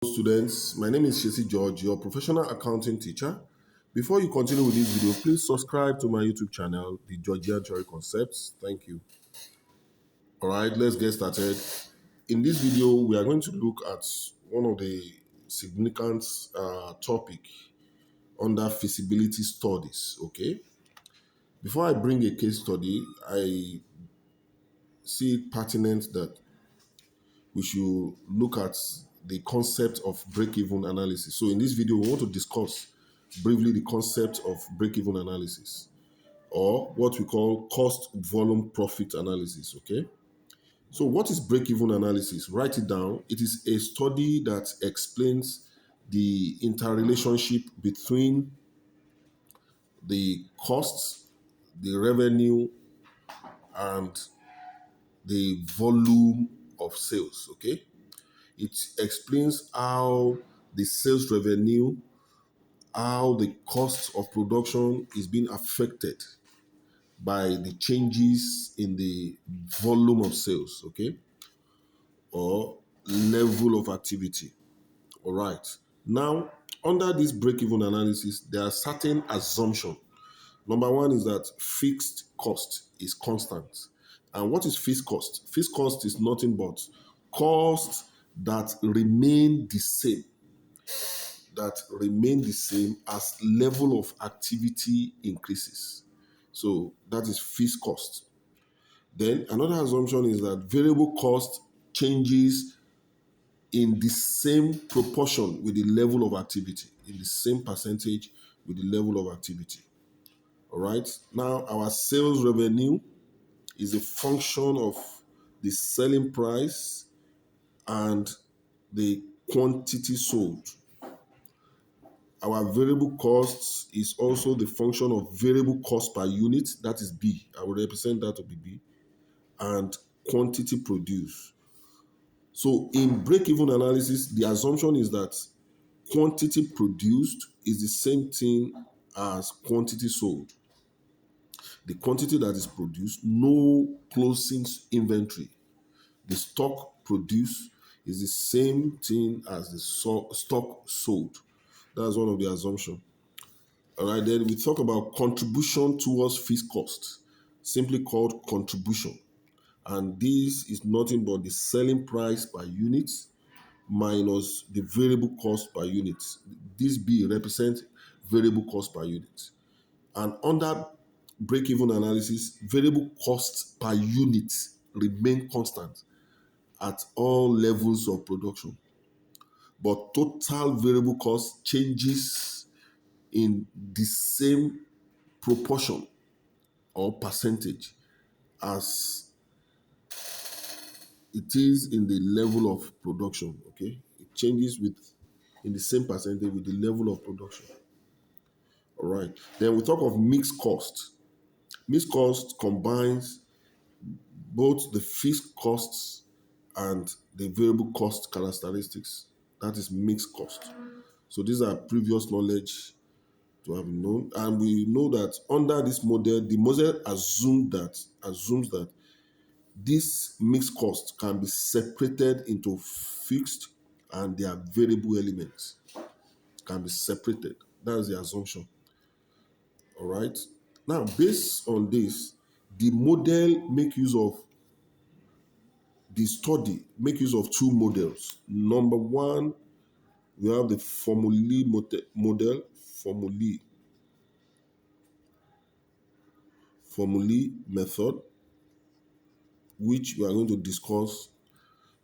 Students, my name is Shesi George, your professional accounting teacher. Before you continue with this video, please subscribe to my YouTube channel, the Georgian Theory Concepts. Thank you. All right, let's get started. In this video, we are going to look at one of the significant topic under feasibility studies. Okay. Before I bring a case study, I see it pertinent that we should look at the concept of break-even analysis. So in this video, we want to discuss briefly the concept of break-even analysis, or what we call cost volume profit analysis. Okay. So what is break-even analysis? Write it down. It is a study that explains the interrelationship between the costs, the revenue, and the volume of sales. Okay. It explains how the sales revenue, how the cost of production is being affected by the changes in the volume of sales, okay, or level of activity. All right. Now, under this break-even analysis, there are certain assumptions. Number one is that fixed cost is constant. And what is fixed cost? Fixed cost is nothing but costs that remain the same as level of activity increases. So that is fixed cost. Then another assumption is that variable cost changes in the same proportion with the level of activity, in the same percentage with the level of activity. All right. Now our sales revenue is a function of the selling price and the quantity sold. Our variable costs is also the function of variable cost per unit, that is B. I will represent that to be B, and quantity produced. So in break-even analysis, the assumption is that quantity produced is the same thing as quantity sold. The quantity that is produced, no closing inventory. The stock produced is the same thing as the stock sold. That's one of the assumptions. All right, then we talk about contribution towards fixed cost, simply called contribution. And this is nothing but the selling price per unit minus the variable cost per unit. This B represents variable cost per unit. And under break-even analysis, variable costs per unit remain constant at all levels of production. But total variable cost changes in the same proportion or percentage as it is in the level of production. Okay, it changes with in the same percentage with the level of production. All right, then we talk of mixed cost. Mixed cost combines both the fixed costs and the variable cost characteristics. That is mixed cost. So these are previous knowledge to have known, and we know that under this model, the model assumes that this mixed cost can be separated into fixed and their variable elements can be separated. That's the assumption. All right. Now, based on this, the model make use of two models. Number one, we have the formulae method, which we are going to discuss.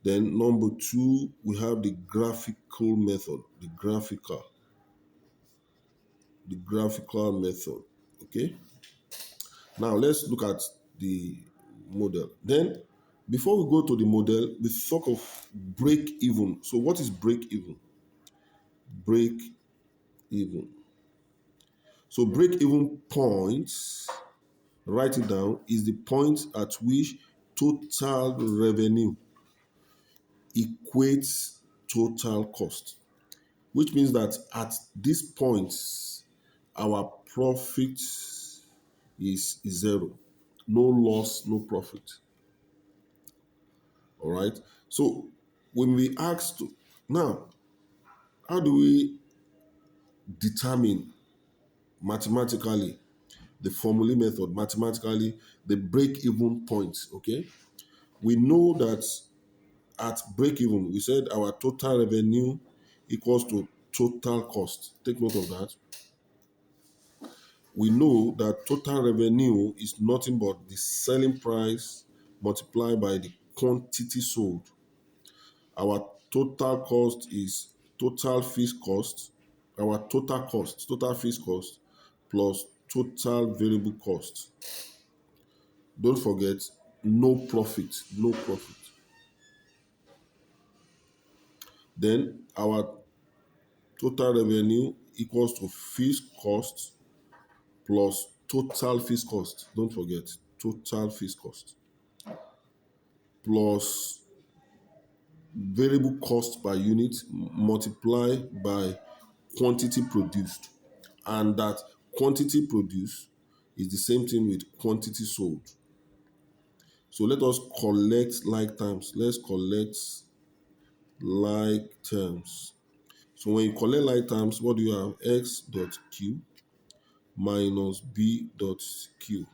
Then number two, we have the graphical method, the graphical method. Okay. Now let's look at the model. Then before we go to the model, we talk of break even. So what is break even? Break even. So break even point, write it down, is the point at which total revenue equates total cost, which means that at this point, our profit is zero. No loss, no profit. All right. So when we ask to now, How do we determine mathematically the formula method, mathematically the break-even point? Okay, we know that at break-even, we said our total revenue equals to total cost. Take note of that. We know that total revenue is nothing but the selling price multiplied by the quantity sold. Our total cost is total fixed cost, our total fixed cost plus total variable cost. Don't forget, no profit, no profit. Then our total revenue equals to fixed cost plus total fixed cost. Don't forget, total fixed cost plus variable cost per unit multiplied by quantity produced. And that quantity produced is the same thing with quantity sold. So let us collect like terms. Let's collect like terms. So when you collect like terms, what do you have? X dot Q minus B dot Q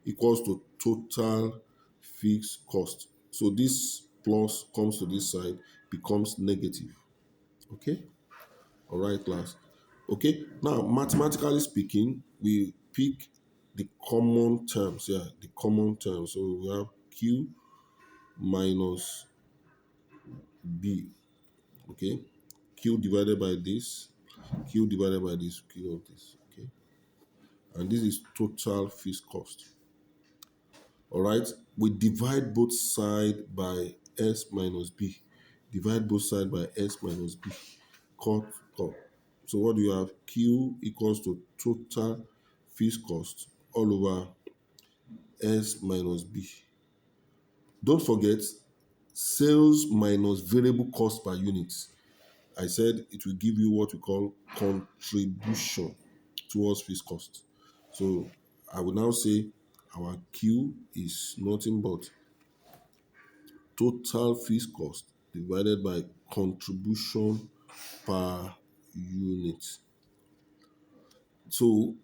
equals to total fixed cost. So this plus comes to this side, becomes negative. Okay? All right, class. Okay, now mathematically speaking, we pick the common terms. Yeah, the common terms. So we have Q minus B. Okay, Q divided by this, Q divided by this, Q of this. Okay, and this is total fixed cost. All right, we divide both sides by S minus B. Divide both sides by S minus B. Cut, cut. So what do you have? Q equals to total fixed cost all over S minus B. Don't forget, sales minus variable cost per unit. I said it will give you what we call contribution towards fixed cost. So I will now say our Q is nothing but total fixed cost divided by contribution per unit. So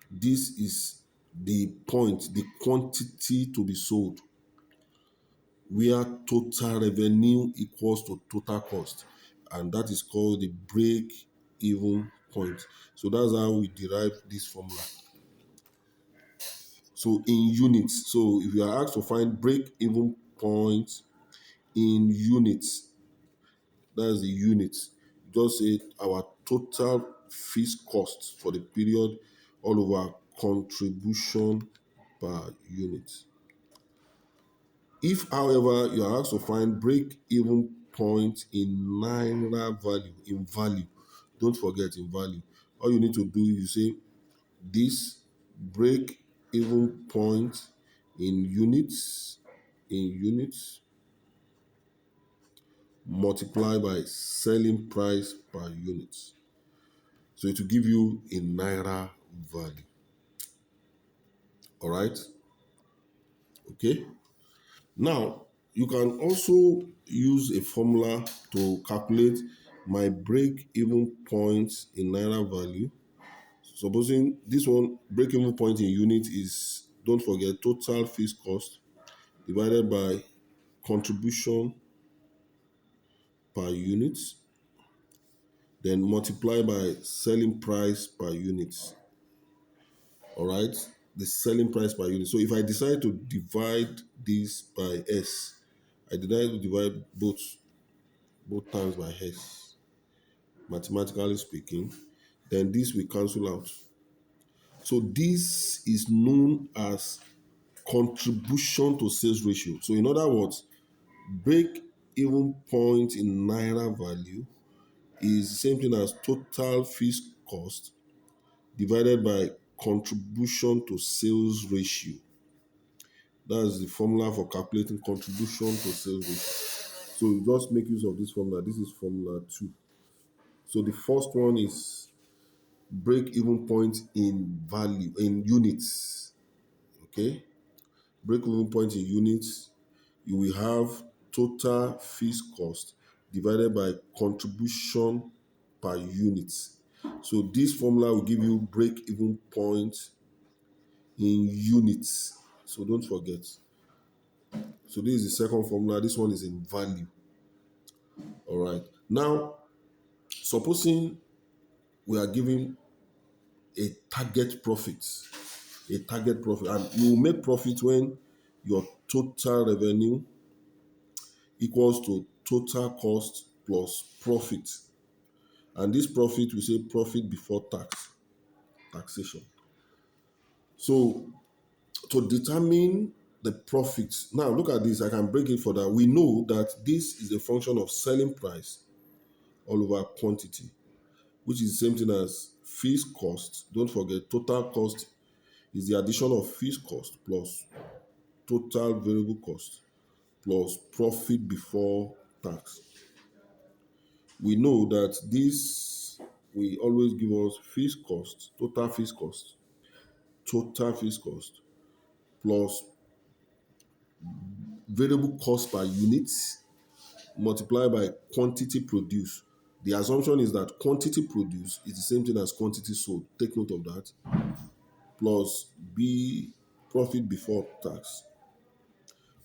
this is the point, the quantity to be sold, where total revenue equals to total cost. And that is called the break even point. So that's how we derive this formula. So in units, so if you are asked to find break even point in units, that's the units. Just say our total fixed cost for the period all over contribution per unit. If, however, you are asked to find break-even point in naira value, in value, don't forget in value. All you need to do is say this break-even point in units, multiply by selling price per unit. So it will give you a naira value. All right. Okay. Now, you can also use a formula to calculate my break-even point in naira value. Supposing this one, break-even point in unit is, don't forget, total fixed cost divided by contribution per unit, then multiply by selling price per unit. All right, the selling price per unit. So if I decide to divide this by S, I decide to divide both times by S, mathematically speaking, then this will cancel out. So this is known as contribution to sales ratio. So in other words, break even point in naira value is the same thing as total fixed cost divided by contribution to sales ratio. That's the formula for calculating contribution to sales ratio. So you just make use of this formula. This is formula 2. So the first one is break even point in value, in units. Okay? Break even point in units, you will have total fixed cost divided by contribution per unit. So this formula will give you break-even point in units. So don't forget. So this is the second formula. This one is in value. All right. Now, supposing we are giving a target profit, and you will make profit when your total revenue equals to total cost plus profit. And this profit, we say profit before taxation. So to determine the profit, now look at this, I can break it for that. We know that this is a function of selling price all over quantity, which is the same thing as fixed cost. Don't forget, total cost is the addition of fixed cost plus total variable cost plus profit before tax. We know that this will always give us total fixed cost plus variable cost per unit multiplied by quantity produced. The assumption is that quantity produced is the same thing as quantity sold. Take note of that. Plus B, profit before tax.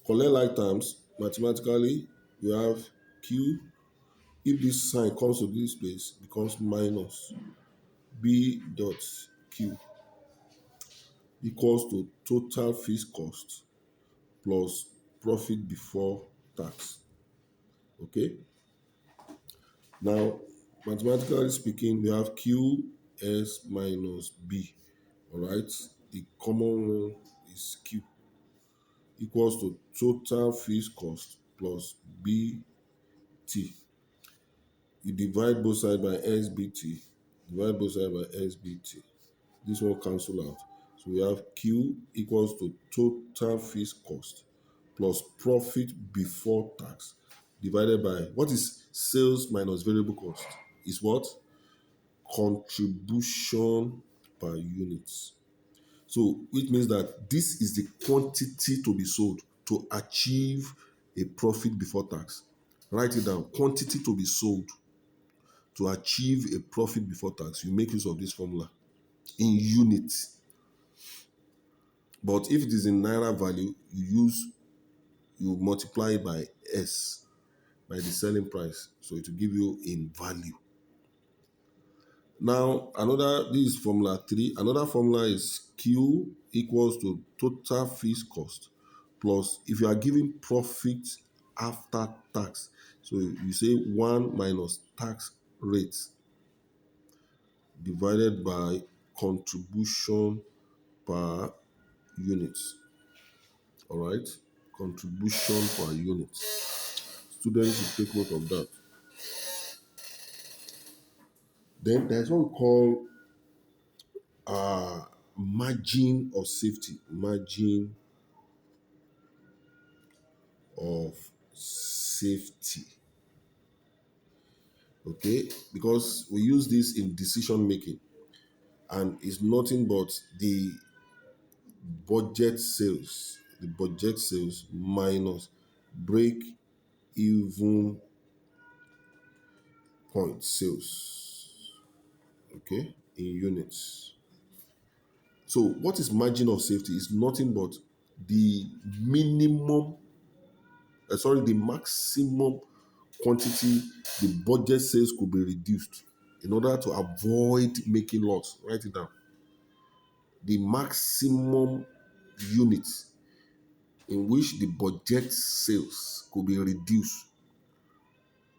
Collect like terms, mathematically, we have Q. If this sign comes to this place, becomes minus B dot Q equals to total fixed cost plus profit before tax. Okay? Now, mathematically speaking, we have QS minus B. All right? The common one is Q equals to total fixed cost plus BT. You divide both sides by SBT. Divide both sides by SBT. This one cancel out. So we have Q equals to total fixed cost plus profit before tax divided by what is sales minus variable cost is what? Contribution per unit. So which means that this is the quantity to be sold to achieve a profit before tax. Write it down. Quantity to be sold to achieve a profit before tax. You make use of this formula in units. But if it is in naira value, you multiply it by S, by the selling price. So it will give you in value. Now, this is formula 3. Another formula is Q equals to total fixed cost plus if you are giving profit after tax. So you say 1 minus tax rate divided by contribution per unit. All right? Contribution per unit. Students should take note of that. Then there's one called margin of safety. Margin of safety. Okay? Because we use this in decision making and it's nothing but the budget sales. The budget sales minus break even point sales. Okay? In units. So what is margin of safety? Is nothing but the the maximum quantity the budget sales could be reduced in order to avoid making loss. Write it down. The maximum units in which the budget sales could be reduced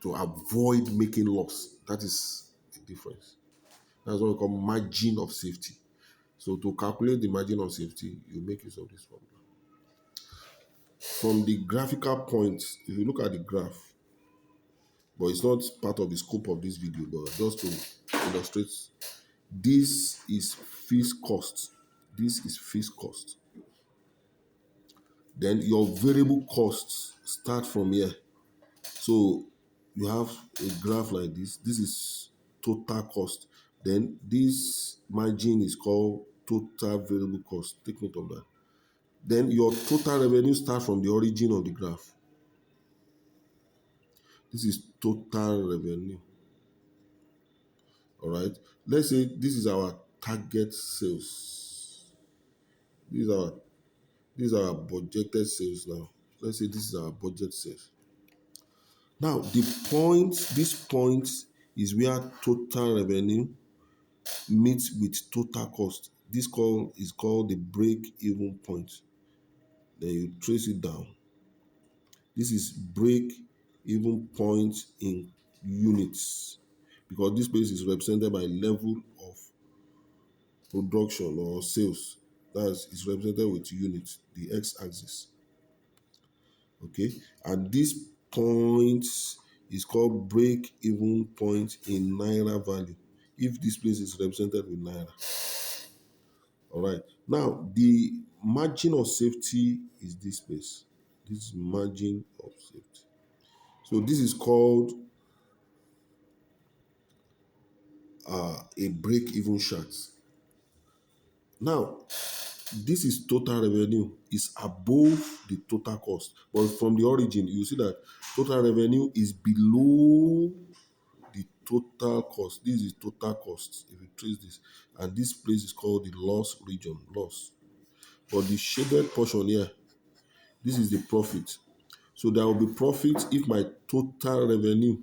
to avoid making loss. That is the difference. That's what we call margin of safety. So to calculate the margin of safety, you make use of this formula. From the graphical point, if you look at the graph, but it's not part of the scope of this video, but just to illustrate, this is fixed cost. This is fixed cost. Then your variable costs start from here. So you have a graph like this. This is total cost. Then this margin is called total variable cost. Take note of that. Then your total revenue starts from the origin of the graph. This is total revenue. All right. Let's say this is our target sales. These are these are our budgeted sales now. Let's say this is our budget sales. Now this point is where total revenue meets with total cost. This is called the break-even point. Then you trace it down. This is break-even point in units because this place is represented by level of production or sales. That's is represented with units, the x-axis. Okay, and this point is called break-even point in naira value. If this place is represented with naira, all right. Now the margin of safety is this place. This is margin of safety. So this is called a break-even chart. Now this is total revenue is above the total cost, but from the origin you see that total revenue is below the total cost. This is total cost if you trace this, and this place is called the loss region, loss. But the shaded portion here, this is the profit. So there will be profit if my total revenue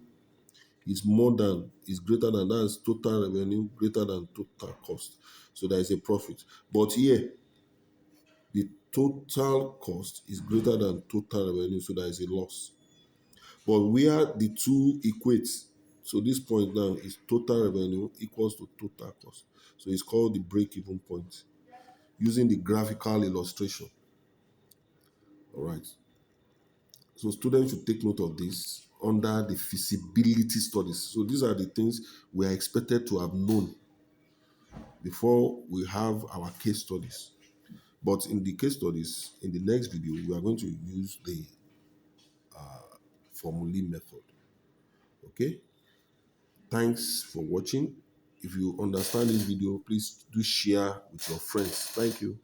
is greater than, that's total revenue greater than total cost. So there is a profit. But here the total cost is greater than total revenue, so there is a loss. But where the two equate, so this point now is total revenue equals to total cost. So it's called the break-even point using the graphical illustration. All right. So students should take note of this under the feasibility studies. So these are the things we are expected to have known before we have our case studies. But in the case studies, in the next video, we are going to use the formulae method. Okay? Thanks for watching. If you understand this video, please do share with your friends. Thank you.